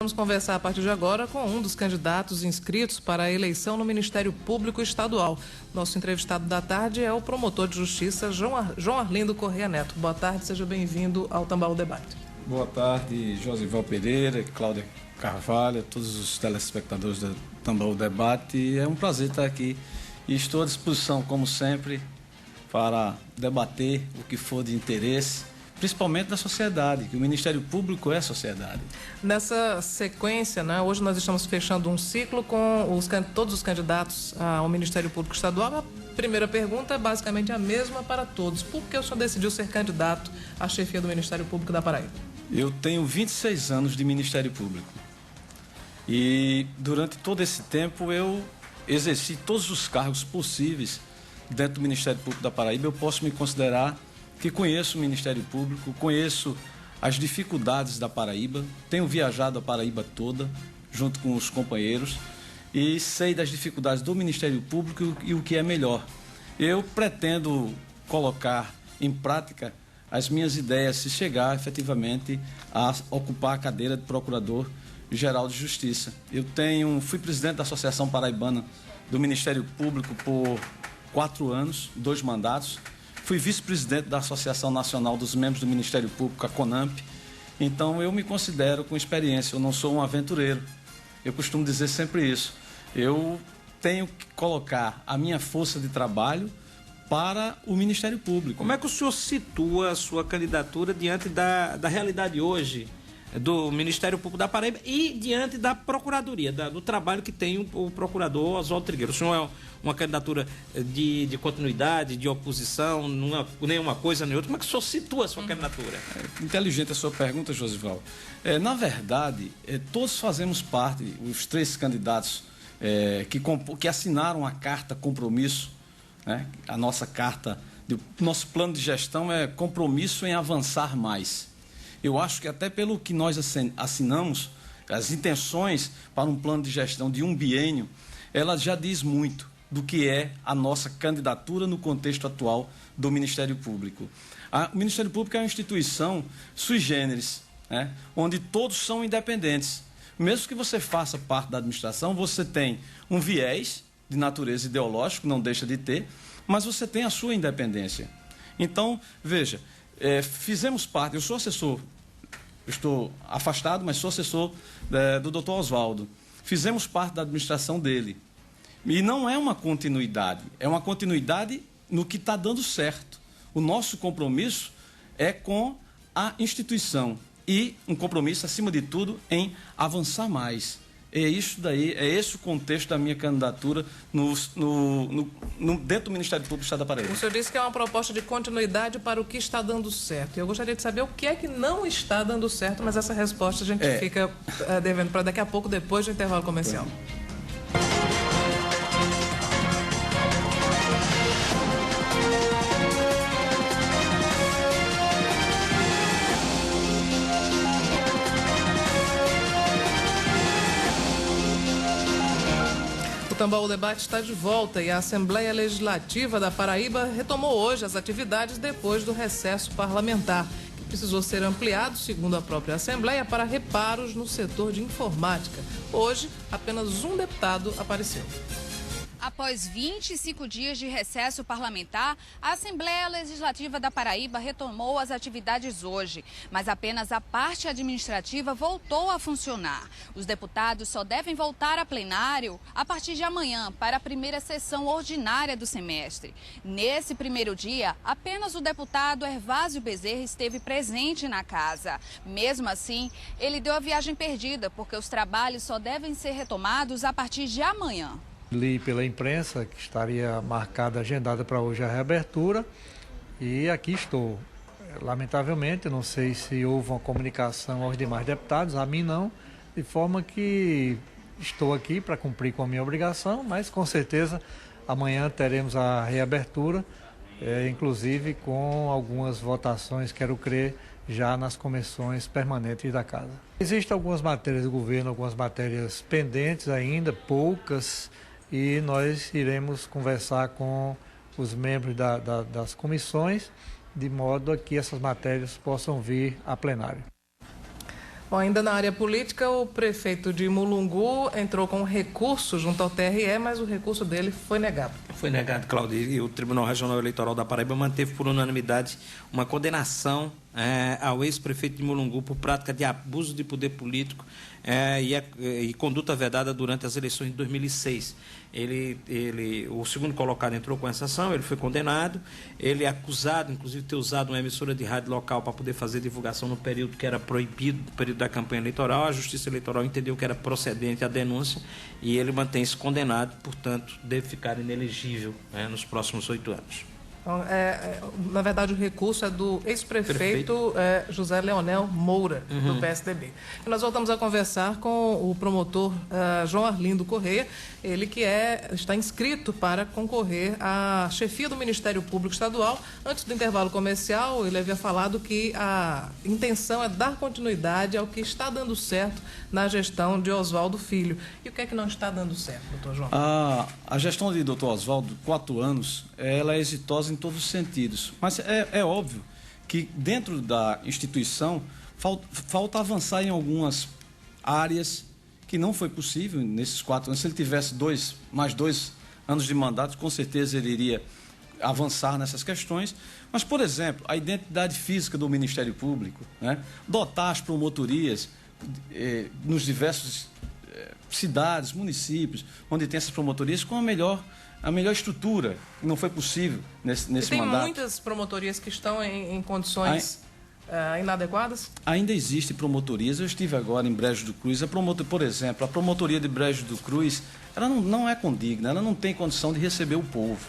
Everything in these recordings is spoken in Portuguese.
Vamos conversar a partir de agora com um dos candidatos inscritos para a eleição no Ministério Público Estadual. Nosso entrevistado da tarde é o promotor de justiça João Arlindo Correia Neto. Boa tarde, seja bem-vindo ao Tambaú Debate. Boa tarde, Josival Pereira, Cláudia Carvalho, todos os telespectadores do Tambaú Debate. É um prazer estar aqui e estou à disposição, como sempre, para debater o que for de interesse, principalmente da sociedade, que o Ministério Público é a sociedade. Nessa sequência, hoje nós estamos fechando um ciclo com todos os candidatos ao Ministério Público Estadual. A primeira pergunta é basicamente a mesma para todos. Por que o senhor decidiu ser candidato à chefia do Ministério Público da Paraíba? Eu tenho 26 anos de Ministério Público e durante todo esse tempo eu exerci todos os cargos possíveis dentro do Ministério Público da Paraíba. Eu posso me considerar que conheço o Ministério Público, conheço as dificuldades da Paraíba, tenho viajado a Paraíba toda, junto com os companheiros, e sei das dificuldades do Ministério Público e o que é melhor. Eu pretendo colocar em prática as minhas ideias, se chegar efetivamente a ocupar a cadeira de Procurador-Geral de Justiça. Fui presidente da Associação Paraibana do Ministério Público por 4 anos, 2 mandatos. Fui vice-presidente da Associação Nacional dos Membros do Ministério Público, a CONAMP. Então, eu me considero com experiência, eu não sou um aventureiro. Eu costumo dizer sempre isso. Eu tenho que colocar a minha força de trabalho para o Ministério Público. Como é que o senhor situa a sua candidatura diante da realidade hoje do Ministério Público da Paraíba e diante da Procuradoria, do trabalho que tem o procurador Oswaldo Trigueiro? O senhor é uma candidatura de continuidade, de oposição, nem uma coisa nem outra. Como é que o senhor situa a sua candidatura? Inteligente a sua pergunta, Josival. Na verdade, todos fazemos parte, os 3 candidatos que assinaram a carta compromisso, a nossa carta, nosso plano de gestão é compromisso em avançar mais. Eu acho que até pelo que nós assinamos, as intenções para um plano de gestão de um biênio, ela já diz muito do que é a nossa candidatura no contexto atual do Ministério Público. O Ministério Público é uma instituição sui generis, onde todos são independentes. Mesmo que você faça parte da administração, você tem um viés de natureza ideológica, não deixa de ter, mas você tem a sua independência. Então, veja, fizemos parte, eu sou assessor, estou afastado, mas sou assessor do Dr. Oswaldo. Fizemos parte da administração dele. E não é uma continuidade, é uma continuidade no que está dando certo. O nosso compromisso é com a instituição e um compromisso, acima de tudo, em avançar mais. É isso daí, é esse o contexto da minha candidatura dentro do Ministério Público do Estado da Paraíba. O senhor disse que é uma proposta de continuidade para o que está dando certo. Eu gostaria de saber o que é que não está dando certo, mas essa resposta a gente fica devendo para daqui a pouco, depois do intervalo comercial. O Tambaú Debate está de volta e a Assembleia Legislativa da Paraíba retomou hoje as atividades depois do recesso parlamentar, que precisou ser ampliado, segundo a própria Assembleia, para reparos no setor de informática. Hoje, apenas um deputado apareceu. Após 25 dias de recesso parlamentar, a Assembleia Legislativa da Paraíba retomou as atividades hoje, mas apenas a parte administrativa voltou a funcionar. Os deputados só devem voltar a plenário a partir de amanhã para a primeira sessão ordinária do semestre. Nesse primeiro dia, apenas o deputado Hervásio Bezerra esteve presente na casa. Mesmo assim, ele deu a viagem perdida, porque os trabalhos só devem ser retomados a partir de amanhã. Li pela imprensa que estaria marcada, agendada para hoje a reabertura e aqui estou. Lamentavelmente, não sei se houve uma comunicação aos demais deputados, a mim não, de forma que estou aqui para cumprir com a minha obrigação, mas com certeza amanhã teremos a reabertura, inclusive com algumas votações, quero crer, já nas comissões permanentes da casa. Existem algumas matérias do governo, algumas matérias pendentes ainda, poucas, e nós iremos conversar com os membros das comissões, de modo a que essas matérias possam vir a plenário. Bom, ainda na área política, o prefeito de Mulungu entrou com recurso junto ao TRE, mas o recurso dele foi negado. Foi negado, Claudio, e o Tribunal Regional Eleitoral da Paraíba manteve por unanimidade uma condenação ao ex-prefeito de Mulungu por prática de abuso de poder político e conduta vedada durante as eleições de 2006. O segundo colocado entrou com essa ação, ele foi condenado, ele é acusado, inclusive, de ter usado uma emissora de rádio local para poder fazer divulgação no período que era proibido, no período da campanha eleitoral. A Justiça Eleitoral entendeu que era procedente a denúncia e ele mantém-se condenado, portanto, deve ficar inelegível nos próximos 8 anos. Então, na verdade, o recurso é do ex-prefeito José Leonel Moura, do PSDB. E nós voltamos a conversar com o promotor João Arlindo Correia, ele que está inscrito para concorrer à chefia do Ministério Público Estadual. Antes do intervalo comercial, ele havia falado que a intenção é dar continuidade ao que está dando certo na gestão de Oswaldo Filho. E o que é que não está dando certo, doutor João? A gestão de doutor Oswaldo, 4 anos, ela é exitosa em todos os sentidos. Mas é óbvio que dentro da instituição falta avançar em algumas áreas que não foi possível nesses 4 anos. Se ele tivesse mais 2 anos de mandato, com certeza ele iria avançar nessas questões. Mas, por exemplo, a identidade física do Ministério Público, né? Dotar as promotorias nos diversos cidades, municípios, onde tem essas promotorias com a melhor estrutura, que não foi possível nesse mandato. Tem muitas promotorias que estão em condições inadequadas? Ainda existem promotorias. Eu estive agora em Brejo do Cruz. Por exemplo, a promotoria de Brejo do Cruz, ela não é condigna, ela não tem condição de receber o povo,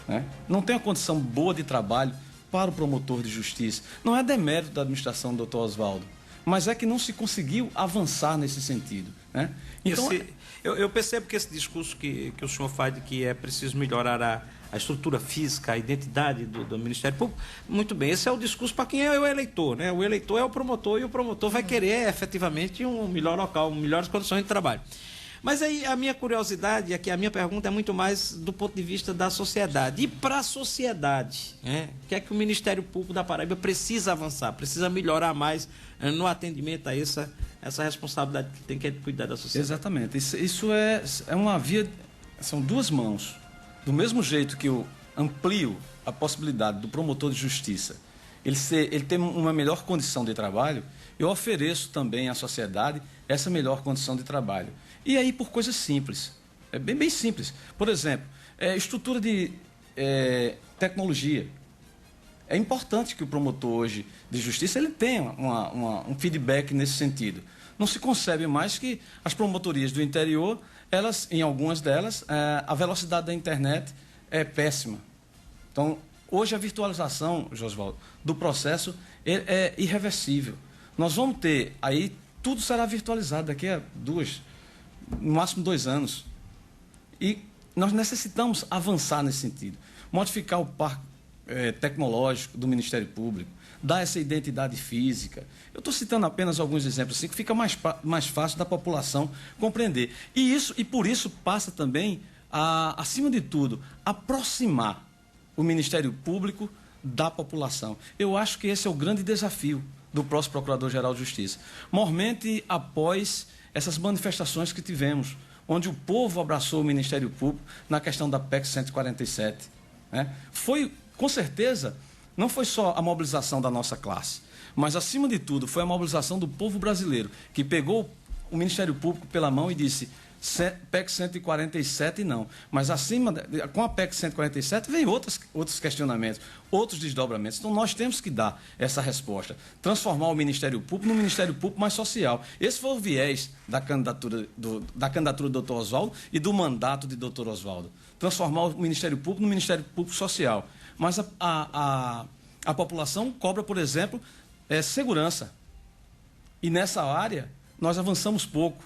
né? Não tem uma condição boa de trabalho para o promotor de justiça. Não é demérito da administração do doutor Oswaldo, mas é que não se conseguiu avançar nesse sentido, né? Então, eu percebo que esse discurso que o senhor faz de que é preciso melhorar a estrutura física, a identidade do Ministério Público, muito bem, esse é o discurso para quem é o eleitor, né? O eleitor é o promotor e o promotor vai querer efetivamente um melhor local, melhores condições de trabalho. Mas aí a minha curiosidade, aqui a minha pergunta é muito mais do ponto de vista da sociedade. E para a sociedade, né? O que é que o Ministério Público da Paraíba precisa avançar, precisa melhorar mais no atendimento a essa responsabilidade que tem, que é de cuidar da sociedade? Exatamente. Isso é uma via, são 2 mãos. Do mesmo jeito que eu amplio a possibilidade do promotor de justiça ele ter uma melhor condição de trabalho, eu ofereço também à sociedade essa melhor condição de trabalho. E aí por coisas simples, bem simples. Por exemplo, estrutura de tecnologia. É importante que o promotor hoje de justiça ele tenha um feedback nesse sentido. Não se concebe mais que as promotorias do interior, em algumas delas, a velocidade da internet é péssima. Então, hoje a virtualização, Josvaldo, do processo é irreversível. Nós vamos ter, aí tudo será virtualizado daqui a no máximo 2 anos. E nós necessitamos avançar nesse sentido. Modificar o parque tecnológico do Ministério Público, dar essa identidade física. Eu estou citando apenas alguns exemplos assim, que fica mais fácil da população compreender. E por isso passa também, acima de tudo, aproximar o Ministério Público da população. Eu acho que esse é o grande desafio do próximo Procurador-Geral de Justiça. Mormente após essas manifestações que tivemos, onde o povo abraçou o Ministério Público na questão da PEC 147. Né? Com certeza, não foi só a mobilização da nossa classe, mas, acima de tudo, foi a mobilização do povo brasileiro, que pegou o Ministério Público pela mão e disse: PEC 147 não. Mas com a PEC 147 vem outros questionamentos, outros desdobramentos. Então nós temos que dar essa resposta. Transformar o Ministério Público num Ministério Público mais social. Esse foi o viés da candidatura do Dr. Oswaldo e do mandato de Dr. Oswaldo. Transformar o Ministério Público num Ministério Público social. Mas a população cobra, por exemplo, segurança. E nessa área nós avançamos pouco.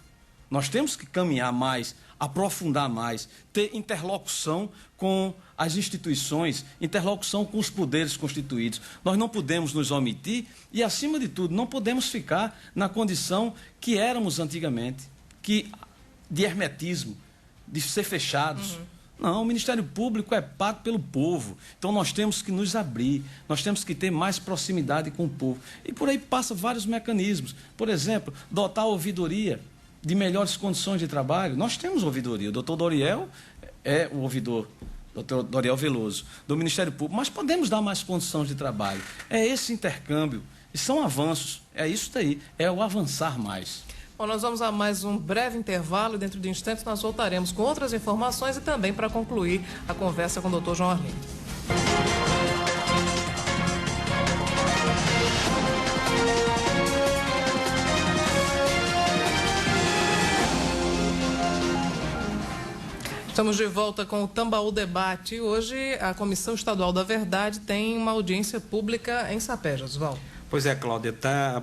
Nós temos que caminhar mais, aprofundar mais, ter interlocução com as instituições, interlocução com os poderes constituídos. Nós não podemos nos omitir e, acima de tudo, não podemos ficar na condição que éramos antigamente, de hermetismo, de ser fechados. Não, o Ministério Público é pago pelo povo. Então nós temos que nos abrir, nós temos que ter mais proximidade com o povo. E por aí passa vários mecanismos. Por exemplo, dotar a ouvidoria de melhores condições de trabalho. Nós temos ouvidoria. O doutor Doriel é o ouvidor, doutor Doriel Veloso, do Ministério Público, mas podemos dar mais condições de trabalho. É esse intercâmbio. E são avanços. É isso daí. É o avançar mais. Bom, nós vamos a mais um breve intervalo. Dentro de instantes nós voltaremos com outras informações e também para concluir a conversa com o doutor João Arlindo. Estamos de volta com o Tambaú Debate. Hoje a Comissão Estadual da Verdade tem uma audiência pública em Sapé, Josival. Pois é, Cláudia,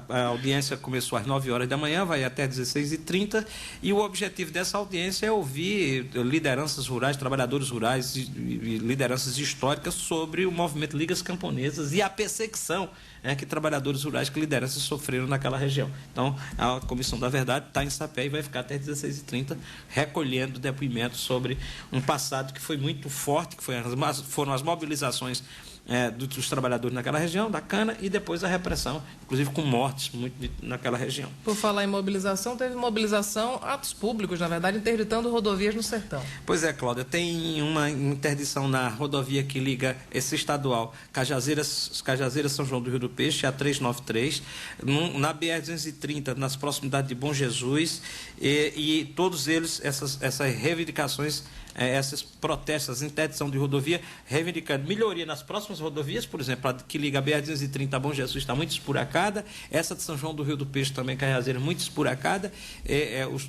a audiência começou às 9 horas da manhã, vai até 16h30, e o objetivo dessa audiência é ouvir lideranças rurais, trabalhadores rurais e lideranças históricas sobre o movimento Ligas Camponesas e a perseguição que trabalhadores rurais, que lideranças sofreram naquela região. Então, a Comissão da Verdade está em Sapé e vai ficar até 16h30 recolhendo depoimentos sobre um passado que foi muito forte, que foram as mobilizações dos trabalhadores naquela região, da cana, e depois a repressão, inclusive com mortes muito naquela região. Por falar em mobilização, teve mobilização, atos públicos, na verdade, interditando rodovias no sertão. Pois é, Cláudia, tem uma interdição na rodovia que liga esse estadual Cajazeiras São João do Rio do Peixe, a 393, na BR-230, nas proximidades de Bom Jesus, e todos eles, essas reivindicações, esses protestos, interdição de rodovia, reivindicando melhoria nas próximas rodovias, por exemplo, a que liga a BR-230 a Bom Jesus está muito esburacada, essa de São João do Rio do Peixe também, Cajazeiras, muito esburacada.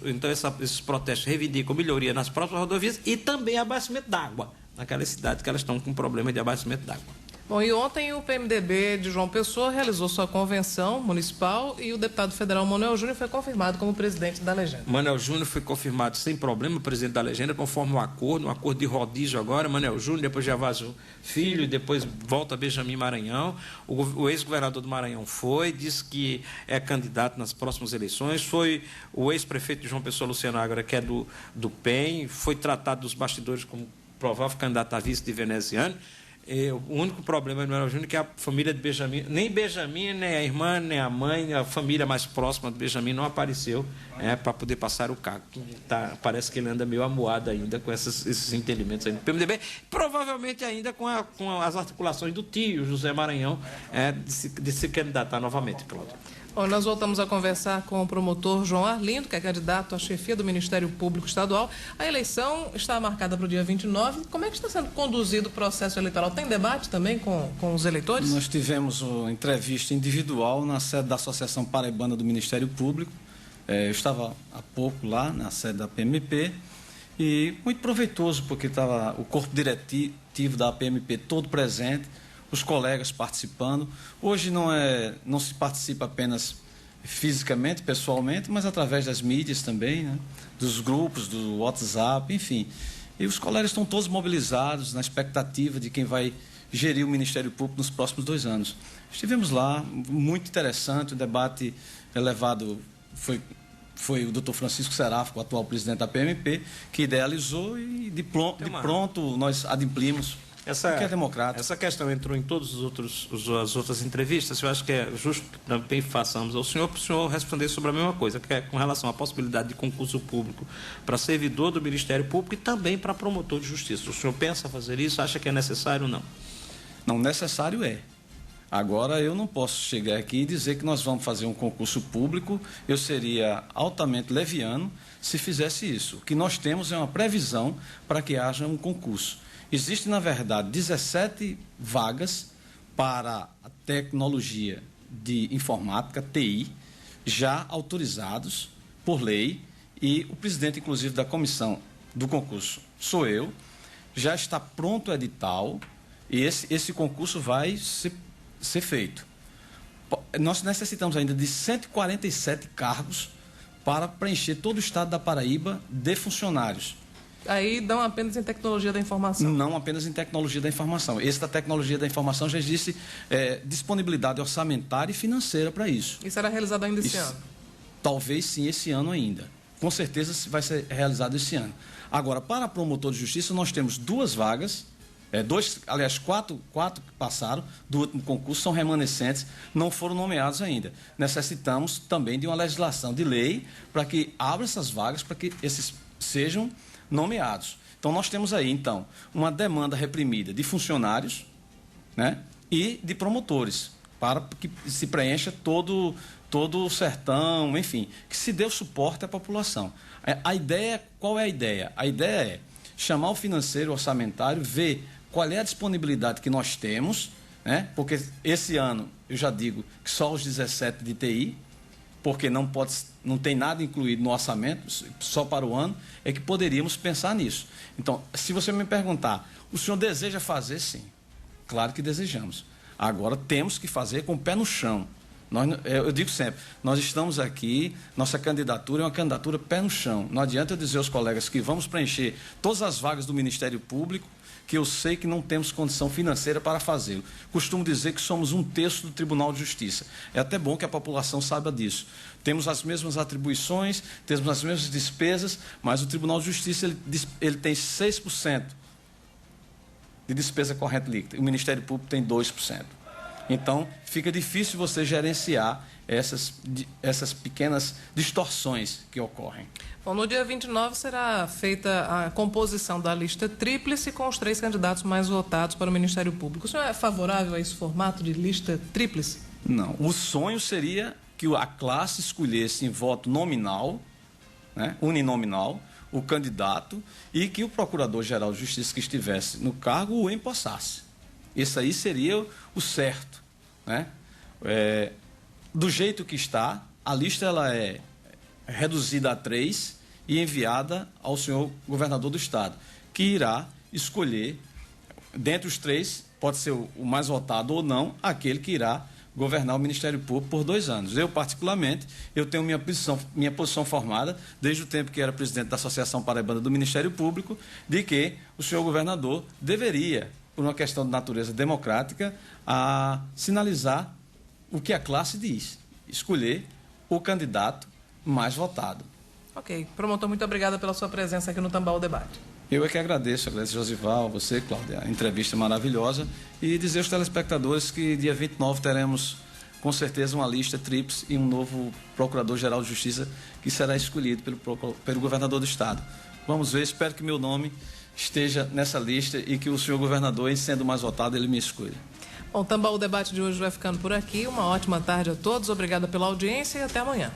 Então, esses protestos reivindicam melhoria nas próximas rodovias e também abastecimento d'água, naquelas cidades que elas estão com problema de abastecimento d'água. Bom, e ontem o PMDB de João Pessoa realizou sua convenção municipal e o deputado federal Manuel Júnior foi confirmado como presidente da legenda. Manuel Júnior foi confirmado sem problema, presidente da legenda, conforme um acordo de rodízio agora. Manuel Júnior, depois Gervásio Filho, depois volta Benjamin Maranhão. O ex-governador do Maranhão disse que é candidato nas próximas eleições. Foi o ex-prefeito de João Pessoa, Luciano Ágora, que é do PEN, foi tratado dos bastidores como provável candidato a vice de veneziano. O único problema do Manuel Júnior é que a família de Benjamin, nem Benjamin, nem a irmã, nem a mãe, a família mais próxima de Benjamin não apareceu para poder passar o cargo. Parece que ele anda meio amuado ainda com esses entendimentos aí do PMDB, provavelmente ainda com as articulações do tio José Maranhão de se candidatar novamente, Cláudio. Bom, nós voltamos a conversar com o promotor João Arlindo, que é candidato à chefia do Ministério Público Estadual. A eleição está marcada para o dia 29. Como é que está sendo conduzido o processo eleitoral? Tem debate também com os eleitores? Nós tivemos uma entrevista individual na sede da Associação Paraibana do Ministério Público. Eu estava há pouco lá na sede da PMP e muito proveitoso, porque estava o corpo diretivo da PMP todo presente, os colegas participando. Hoje não se participa apenas fisicamente, pessoalmente, mas através das mídias também, né? Dos grupos, do WhatsApp, enfim. E os colegas estão todos mobilizados na expectativa de quem vai gerir o Ministério Público nos próximos 2 anos. Estivemos lá, muito interessante, o debate elevado foi o doutor Francisco Serafo, o atual presidente da PMP, que idealizou e de pronto nós adimplimos. Que é democrático. Essa questão entrou em todas as outras entrevistas. Eu acho que é justo que também façamos ao senhor, para o senhor responder sobre a mesma coisa, que é com relação à possibilidade de concurso público para servidor do Ministério Público e também para promotor de justiça. O senhor pensa fazer isso? Acha que é necessário ou não? Não, necessário é. Agora, eu não posso chegar aqui e dizer que nós vamos fazer um concurso público. Eu seria altamente leviano se fizesse isso. O que nós temos é uma previsão para que haja um concurso. Existem, na verdade, 17 vagas para a tecnologia de informática, TI, já autorizados por lei, e o presidente, inclusive, da comissão do concurso sou eu. Já está pronto o edital e esse concurso vai ser feito. Nós necessitamos ainda de 147 cargos para preencher todo o estado da Paraíba de funcionários. Aí não apenas em tecnologia da informação. Não apenas em tecnologia da informação. Esse da tecnologia da informação já existe disponibilidade orçamentária e financeira para isso. Isso será realizado ainda esse ano? Talvez sim, esse ano ainda. com certeza vai ser realizado esse ano. Agora, para promotor de justiça, nós temos 2 vagas, quatro que passaram do último concurso, são remanescentes, não foram nomeados ainda. Necessitamos também de uma legislação de lei para que abra essas vagas, para que esses sejam nomeados. Então, nós temos aí, então, uma demanda reprimida de funcionários, né, e de promotores, para que se preencha todo o sertão, enfim, que se dê o suporte à população. A ideia, qual é a ideia? A ideia é chamar o financeiro, o orçamentário, ver qual é a disponibilidade que nós temos, né? Porque esse ano, eu já digo que só os 17 de TI, porque não tem nada incluído no orçamento, só para o ano, é que poderíamos pensar nisso. Então, se você me perguntar, o senhor deseja fazer? Sim. Claro que desejamos. Agora, temos que fazer com o pé no chão. Eu digo sempre, nós estamos aqui, nossa candidatura é uma candidatura pé no chão. Não adianta eu dizer aos colegas que vamos preencher todas as vagas do Ministério Público, que eu sei que não temos condição financeira para fazê-lo. Costumo dizer que somos 1/3 do Tribunal de Justiça. É até bom que a população saiba disso. Temos as mesmas atribuições, temos as mesmas despesas, mas o Tribunal de Justiça ele tem 6% de despesa corrente líquida. O Ministério Público tem 2%. Então, fica difícil você gerenciar essas pequenas distorções que ocorrem. Bom, no dia 29 será feita a composição da lista tríplice com os 3 candidatos mais votados para o Ministério Público. O senhor é favorável a esse formato de lista tríplice? Não. O sonho seria que a classe escolhesse em voto nominal, né, uninominal, o candidato e que o Procurador-Geral de Justiça que estivesse no cargo o empossasse. Isso aí seria o certo, né? Do jeito que está, a lista ela é reduzida a 3 e enviada ao senhor governador do estado, que irá escolher, dentre os 3, pode ser o mais votado ou não, aquele que irá governar o Ministério Público por 2 anos. Eu, particularmente, tenho minha posição formada, desde o tempo que era presidente da Associação Paraibana do Ministério Público, de que o senhor governador deveria, por uma questão de natureza democrática, a sinalizar o que a classe diz, escolher o candidato mais votado. Ok. Promotor, muito obrigada pela sua presença aqui no Tambaú Debate. Eu é que agradeço Josival, você, Cláudia, a entrevista maravilhosa, e dizer aos telespectadores que dia 29 teremos, com certeza, uma lista tríplice e um novo Procurador-Geral de Justiça que será escolhido pelo governador do estado. Vamos ver, espero que meu nome esteja nessa lista e que o senhor governador, em sendo mais votado, ele me escolha. Bom, o Tambaú Debate de hoje vai ficando por aqui. Uma ótima tarde a todos, obrigada pela audiência e até amanhã.